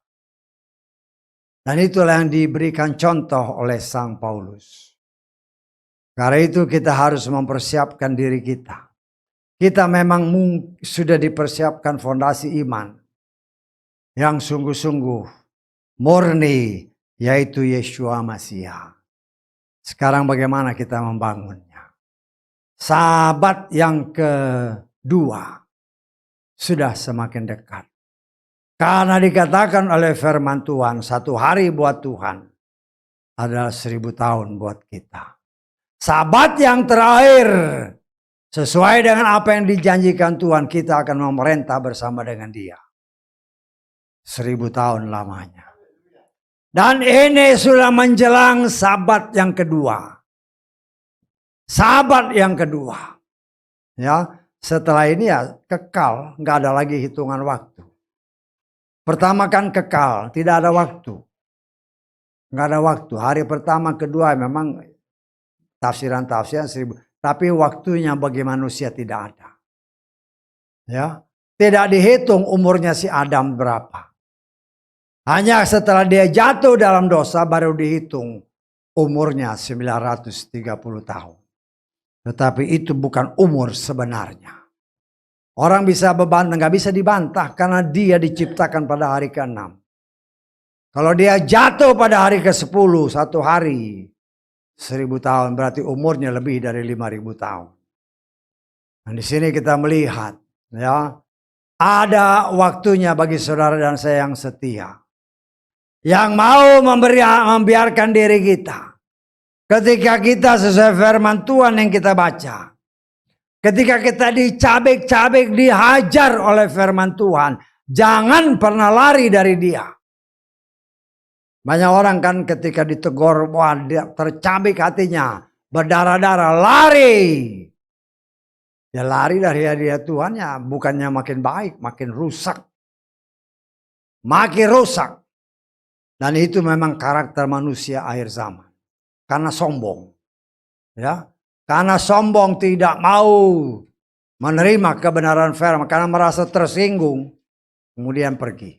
Dan itulah yang diberikan contoh oleh Sang Paulus. Karena itu kita harus mempersiapkan diri kita. Kita memang sudah dipersiapkan fondasi iman. Yang sungguh-sungguh murni, yaitu Yeshua Mashiach. Sekarang bagaimana kita membangunnya? Sahabat yang kedua sudah semakin dekat. Karena dikatakan oleh firman Tuhan, 1 hari buat Tuhan adalah 1000 tahun buat kita. Sahabat yang terakhir, sesuai dengan apa yang dijanjikan Tuhan, kita akan memerintah bersama dengan Dia. 1000 tahun lamanya. Dan ini sudah menjelang sahabat yang kedua. Sahabat yang kedua. Ya, setelah ini ya kekal, nggak ada lagi hitungan waktu. Pertama kan kekal, tidak ada waktu. Nggak ada waktu. Hari pertama, kedua memang tafsiran-tafsiran 1000. Tapi waktunya bagi manusia tidak ada. Ya, tidak dihitung umurnya si Adam berapa. Hanya setelah dia jatuh dalam dosa baru dihitung umurnya 930 tahun. Tetapi itu bukan umur sebenarnya. Orang bisa berbantah, nggak bisa dibantah karena dia diciptakan pada hari ke-6. Kalau dia jatuh pada hari ke-10, satu hari 1000 tahun, berarti umurnya lebih dari 5000 tahun. Dan di sini kita melihat, ya, ada waktunya bagi saudara dan saya yang setia, yang mau membiarkan diri kita. Ketika kita sesuai firman Tuhan yang kita baca, ketika kita dicabik-cabik, dihajar oleh firman Tuhan, jangan pernah lari dari dia. Banyak orang kan ketika ditegur, wah, dia tercabik hatinya, berdarah-darah, lari. Ya lari dari hadirat Tuhan ya, bukannya makin baik, makin rusak. Makin rusak. Dan itu memang karakter manusia akhir zaman. Karena sombong. Ya, karena sombong tidak mau menerima kebenaran firman, karena merasa tersinggung, kemudian pergi.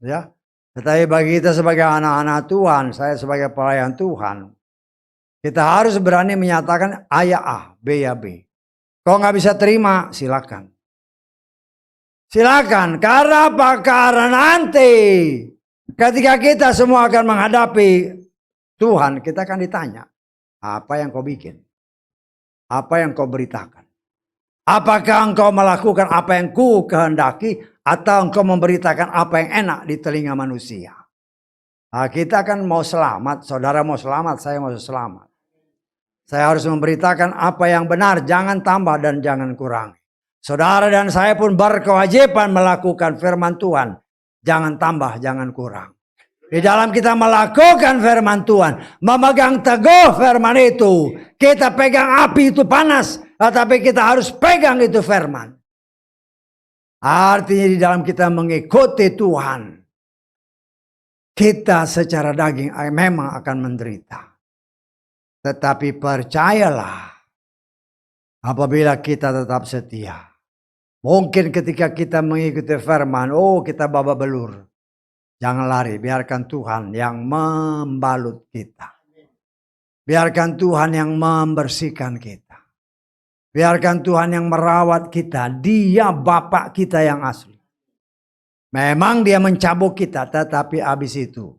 Ya, tetapi bagi kita sebagai anak-anak Tuhan, saya sebagai pelayan Tuhan, kita harus berani menyatakan A ya A, B ya B. Kalau nggak bisa terima, silakan. Silakan, karena apa? Karena nanti ketika kita semua akan menghadapi Tuhan, kita akan ditanya, apa yang kau bikin? Apa yang kau beritakan? Apakah engkau melakukan apa yang ku kehendaki, atau engkau memberitakan apa yang enak di telinga manusia? Nah, kita kan mau selamat, saudara mau selamat, saya mau selamat. Saya harus memberitakan apa yang benar, jangan tambah dan jangan kurangi. Saudara dan saya pun berkewajiban melakukan firman Tuhan, jangan tambah, jangan kurang. Di dalam kita melakukan firman Tuhan, memegang teguh firman itu, kita pegang api itu panas, tetapi kita harus pegang itu firman. Artinya di dalam kita mengikuti Tuhan, kita secara daging memang akan menderita. Tetapi percayalah, apabila kita tetap setia, mungkin ketika kita mengikuti firman, kita babak belur. Jangan lari, biarkan Tuhan yang membalut kita. Biarkan Tuhan yang membersihkan kita. Biarkan Tuhan yang merawat kita. Dia Bapak kita yang asli. Memang dia mencabuk kita, tetapi habis itu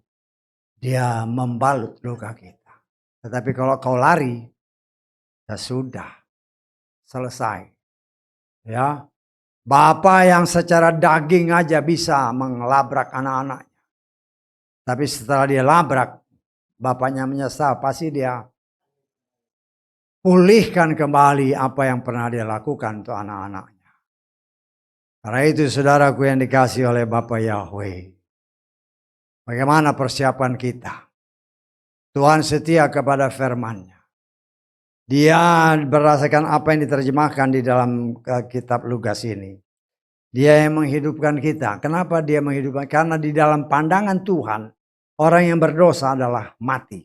dia membalut luka kita. Tetapi kalau kau lari, ya sudah, selesai. Ya, Bapak yang secara daging aja bisa mengelabrak anak-anaknya. Tapi setelah dia labrak, bapaknya menyesal, pasti dia pulihkan kembali apa yang pernah dia lakukan untuk anak-anaknya. Karena itu saudaraku yang dikasihi oleh Bapak Yahweh, bagaimana persiapan kita? Tuhan setia kepada firman-Nya. Dia berdasarkan apa yang diterjemahkan di dalam kitab Lukas ini. Dia yang menghidupkan kita. Kenapa dia menghidupkan? Karena di dalam pandangan Tuhan, orang yang berdosa adalah mati.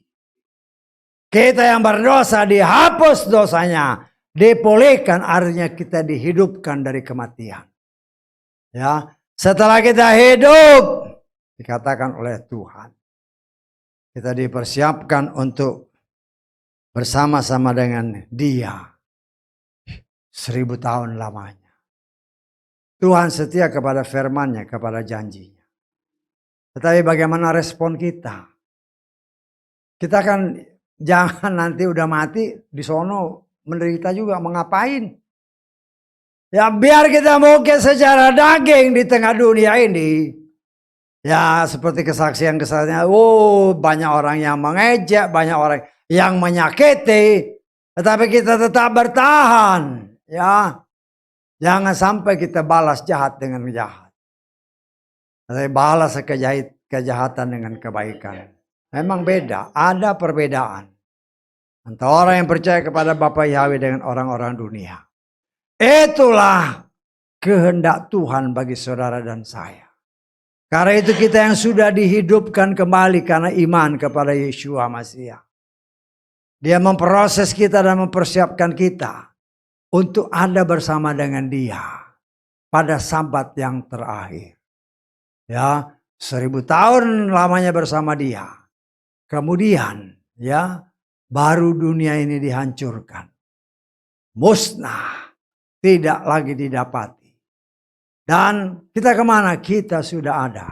Kita yang berdosa dihapus dosanya, dipulihkan, artinya kita dihidupkan dari kematian. Ya, setelah kita hidup, dikatakan oleh Tuhan, kita dipersiapkan untuk bersama-sama dengan Dia 1000 tahun lamanya. Tuhan setia kepada firman-Nya, kepada janjinya. Tetapi bagaimana respon kita? Kita kan jangan nanti udah mati di sono menderita juga, mau ngapain? Ya biar kita mungkin secara daging di tengah dunia ini. Ya seperti kesaksian-kesaksian, banyak orang yang mengejek, banyak orang yang menyakiti, tetapi kita tetap bertahan. Ya, jangan sampai kita balas jahat dengan jahat. Tapi balas kejahatan dengan kebaikan. Memang beda, ada perbedaan antara orang yang percaya kepada Bapa Yahweh dengan orang-orang dunia. Itulah kehendak Tuhan bagi saudara dan saya. Karena itu kita yang sudah dihidupkan kembali karena iman kepada Yeshua Masiah. Dia memproses kita dan mempersiapkan kita untuk ada bersama dengan Dia pada sabat yang terakhir. Ya, 1000 tahun lamanya bersama Dia. Kemudian, ya, baru dunia ini dihancurkan. Musnah, tidak lagi didapati. Dan kita kemana? Kita sudah ada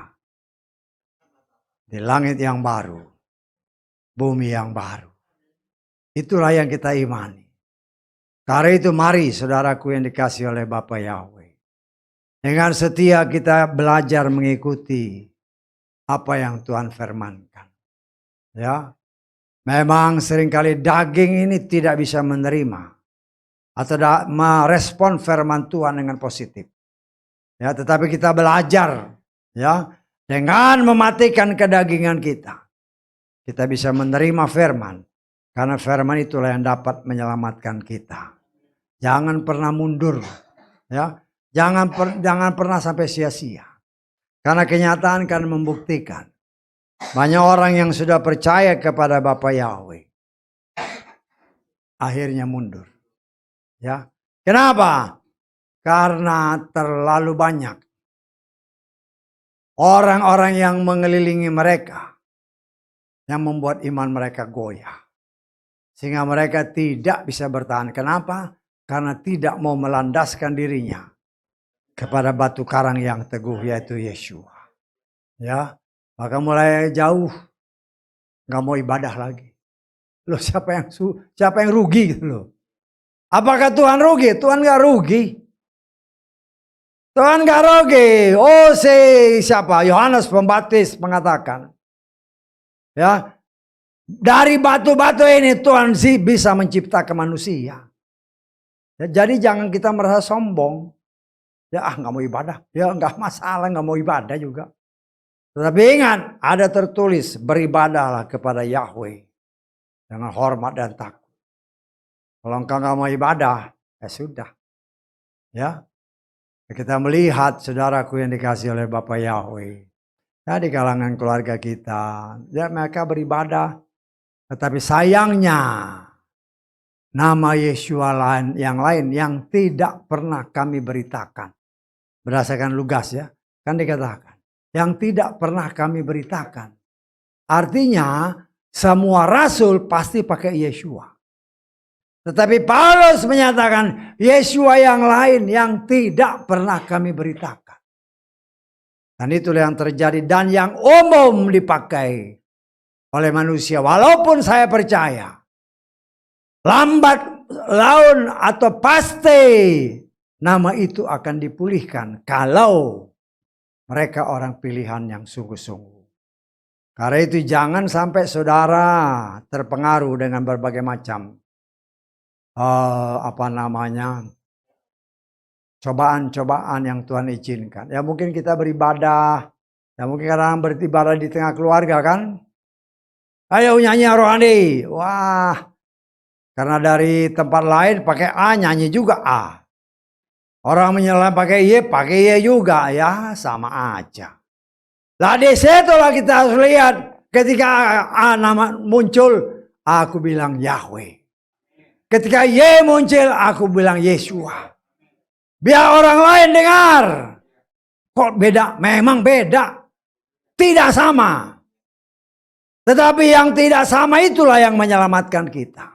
di langit yang baru, bumi yang baru. Itulah yang kita imani. Karena itu mari saudaraku yang dikasihi oleh Bapa Yahweh. Dengan setia kita belajar mengikuti apa yang Tuhan firmankan. Ya, memang seringkali daging ini tidak bisa menerima atau merespon firman Tuhan dengan positif. Ya, tetapi kita belajar ya dengan mematikan kedagingan kita. Kita bisa menerima firman. Karena firman itulah yang dapat menyelamatkan kita. Jangan pernah mundur. Ya. Jangan pernah sampai sia-sia. Karena kenyataan kan membuktikan. Banyak orang yang sudah percaya kepada Bapa Yahweh. Akhirnya mundur. Ya. Kenapa? Karena terlalu banyak orang-orang yang mengelilingi mereka. Yang membuat iman mereka goyah. Sehingga mereka tidak bisa bertahan. Kenapa? Karena tidak mau melandaskan dirinya kepada batu karang yang teguh, yaitu Yeshua. Ya, maka mulai jauh nggak mau ibadah lagi. Loh, siapa yang rugi gitu loh? Apakah Tuhan rugi? Tuhan nggak rugi. Tuhan nggak rugi. Oh, siapa? Yohanes Pembaptis mengatakan, ya. Dari batu-batu ini Tuhan sih bisa menciptakan manusia. Ya, jadi jangan kita merasa sombong. Ya nggak mau ibadah. Ya nggak masalah, nggak mau ibadah juga. Tetapi ingat, ada tertulis beribadahlah kepada Yahweh dengan hormat dan takut. Kalau engkau nggak mau ibadah, ya sudah. Ya, kita melihat saudaraku yang dikasih oleh Bapa Yahweh. Ya, di kalangan keluarga kita, ya mereka beribadah. Tetapi sayangnya nama Yeshua yang lain yang tidak pernah kami beritakan. Berdasarkan Lukas ya, kan dikatakan. Yang tidak pernah kami beritakan. Artinya semua rasul pasti pakai Yeshua. Tetapi Paulus menyatakan Yeshua yang lain yang tidak pernah kami beritakan. Dan itulah yang terjadi dan yang umum dipakai oleh manusia. Walaupun saya percaya lambat laun atau pasti nama itu akan dipulihkan kalau mereka orang pilihan yang sungguh-sungguh. Karena itu jangan sampai saudara terpengaruh dengan berbagai macam cobaan-cobaan yang Tuhan izinkan. Ya mungkin kita beribadah, ya mungkin kadang beribadah di tengah keluarga kan. Ayo nyanyi rohani. Wah. Karena dari tempat lain pakai A, nyanyi juga A. Orang menyelam pakai Y juga. Ya sama aja. Lah di situlah kita harus lihat. Ketika A nama muncul, aku bilang Yahweh. Ketika Y muncul, aku bilang Yeshua. Biar orang lain dengar. Kok beda? Memang beda. Tidak sama. Tetapi yang tidak sama itulah yang menyelamatkan kita.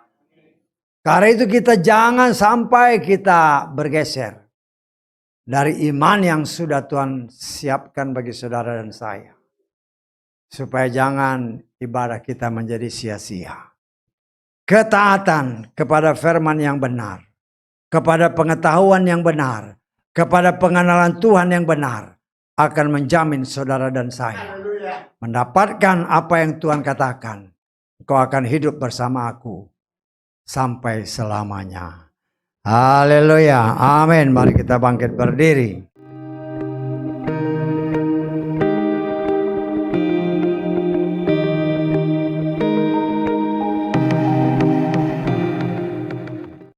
Karena itu kita jangan sampai kita bergeser dari iman yang sudah Tuhan siapkan bagi saudara dan saya. Supaya jangan ibadah kita menjadi sia-sia. Ketaatan kepada firman yang benar. Kepada pengetahuan yang benar. Kepada pengenalan Tuhan yang benar. Akan menjamin saudara dan saya mendapatkan apa yang Tuhan katakan. Engkau akan hidup bersama aku sampai selamanya. Haleluya. Amin. Mari kita bangkit berdiri.